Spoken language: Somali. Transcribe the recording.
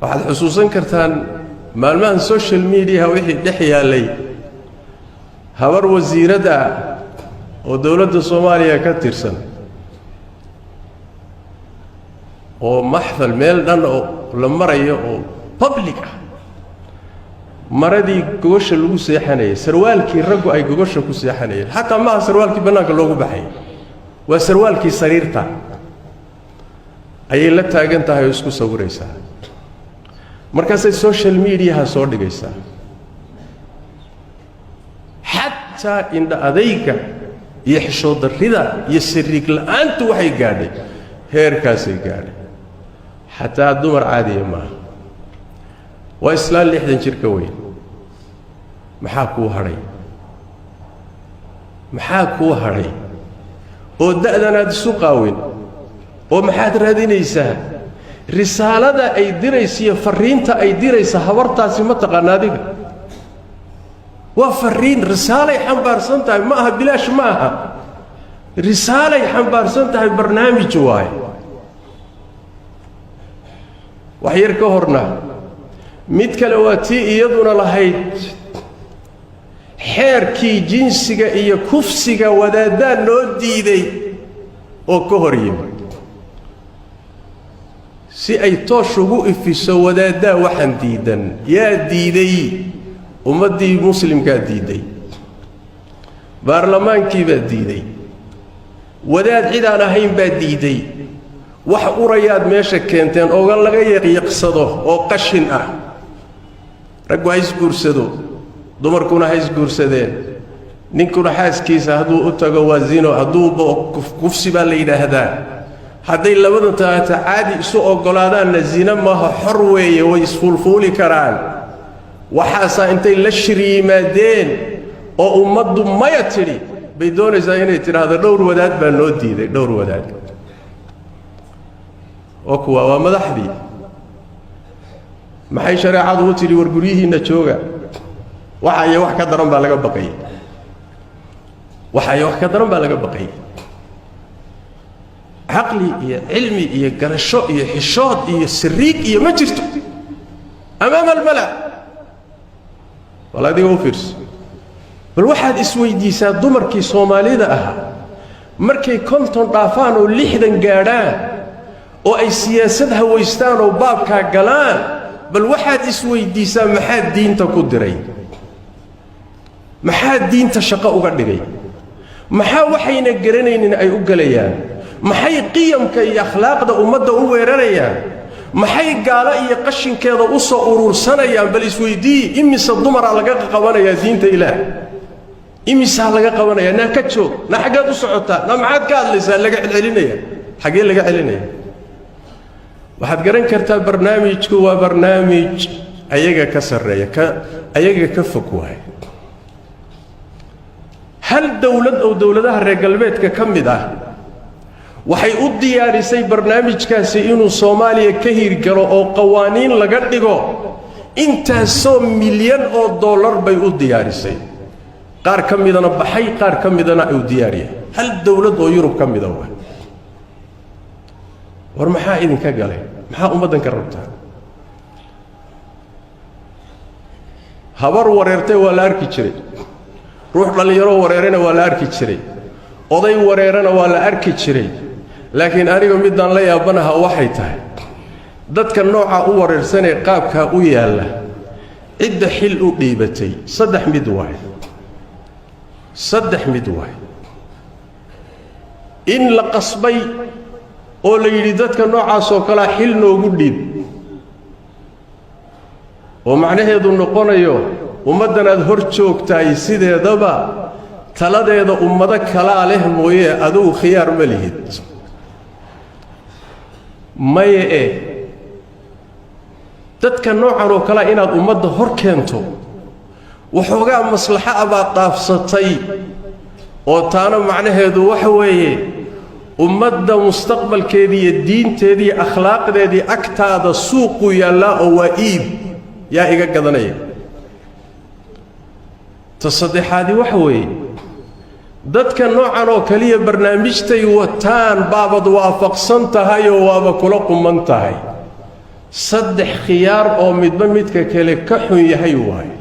waxaad xusuusan kartaan maalmahan social media wixii dhex yaalay habar wasiirada oo dawladda Soomaaliya ka tirsan oo maxfal meel dhan oo la marayo oo public ah maradii gogosha lagu seexanayay sarwaalkii raggu ay gogosha ku seexanayeen hatta ma sarwaalkii banaanka loogu baxay waa sarwaalkii sariirta ayay la taagan tahay oo isku sawiraysaa markaasay social media soo dhigaysaa hatta inda adayga iyo xishood darrida iyo sirrig la'aantu waxay gaadhay heerkaasay gaadhay hatta dumar caadiya ma waa islaan 60 jir ka weyn maxaa kuu hadhay oo da'danaad isu qaawin oo maxaad raadinaysaa risaalada ay diraysiyo fariinta ay diraysa habartaasi ma taqaan adiga waa fariin risaalay xambaarsan tahay ma aha bilaash ma aha risaalay xambaarsan tahay barnaamij waay wax yar ka horna mid kale waa tii iyaduna lahayd xeerkii jinsiga iyo kufsiga wadaadaan loo diiday oo ka hor yimid si ay toosh ugu ifiso wadaadaa waxaan diidan yaa diiday ummadii muslimkaa diiday baarlamaankii baa diiday wadaad cid aan ahayn baa diiday wax urayaad meesha keenteen oo laga yaqiiqsado oo qashin ah rag waa isguursado dumarkuna ha isguursadeen ninkuna xaaskiisa hadduu u tago waa zino hadduu kufsi baa la yidhaahdaa hadday labadan taata caadi isu ogolaadaanna zina maaha xor weeye way isfuulfuuli karaan waxaasaa intay la shir yimaadeen oo ummaddu maya tidhi bay doonaysaa inay tidhaahdo dhowr wadaad baa noo diiday dhowr wadaad oo kuwa waa madaxdii maxay shareecadu u tidhi war guryihiinna jooga waxa ay wax ka daran baa laga baqay عقلي يا علمي يا قرشو يا حشود يا سريك يا مجرتو أمام الملأ والله دي وفرس بالواحد اسوي ديسا دمركي صومالي دا أها مركي كنتون طافان وليحدن قادان oo ay siyaasadha weystaan oo baabka galaan bal waxaad isweydiisaa maxaa diinta ku diray maxaa diinta shaqo uga dhigay maxaa waxayna garanaynin ay u galayaan maxay qiyamka iyo akhlaaqda ummadda u weerarayaan maxay gaala iyo qashinkeeda u soo urursanayaan bal isweydii imisa dumar laga qabanaya diinta ilaah imisa laga qabanaya na ka joog na xageed u socotaa na maxaad ka hadlaysaa laga celinaya xagee laga celinaya waxaad garan kartaa barnaamijku waa barnaamij ayaga ka sareeya ayaga ka fog waay hal dawlad oo dawladaha reer galbeedka kamid ah waxay u diyaarisay barnaamijkaasi inuu Soomaaliya ka hirgalo oo qawaaniin laga dhigo intaasoo milyan oo dollar bay u diyaarisay qaar kamidana baxay qaar kamidana ay u diyaariyeen hal dawlad oo Yurub kamid ah war maxaa idinka galay maxaa ummadan ka rabtaa habar wareertay waa la arki jiray ruux dhalinyaro wareerana waa la arki jiray oday wareerana waa la arki jiray laakiin aniga midaan la yaabanaha waxay tahay dadka nooca u wareersan ee qaabka u yaala cidda xil u dhiibatay saddex mid waay in la qasbay oo la yiri dadka noocaas oo kala xil noogu dhiib oo macnaheedu noqonayo ummadan aad hor joogtay sideedaba taladeeda ummada kala leh mooyee adigu khiyaar ma lihid maye dadka noocan oo kala inaad ummadda hor keento waxoogaa maslaxa abaad dhaafsatay oo taana macnaheedu waxa weeye ummadda mustaqbalkeedii iyo diinteedii iyo akhlaaqdeedii agtaada suuqu yaalla oo waa iib yaa iga gadanaya tasaddexaadi waxa weeye dadka noocan oo kaliya barnaamijtay wataan baabad waafaqsan tahay oo waaba kula quman tahay saddex khiyaar oo midba midka kale ka xun yahay waay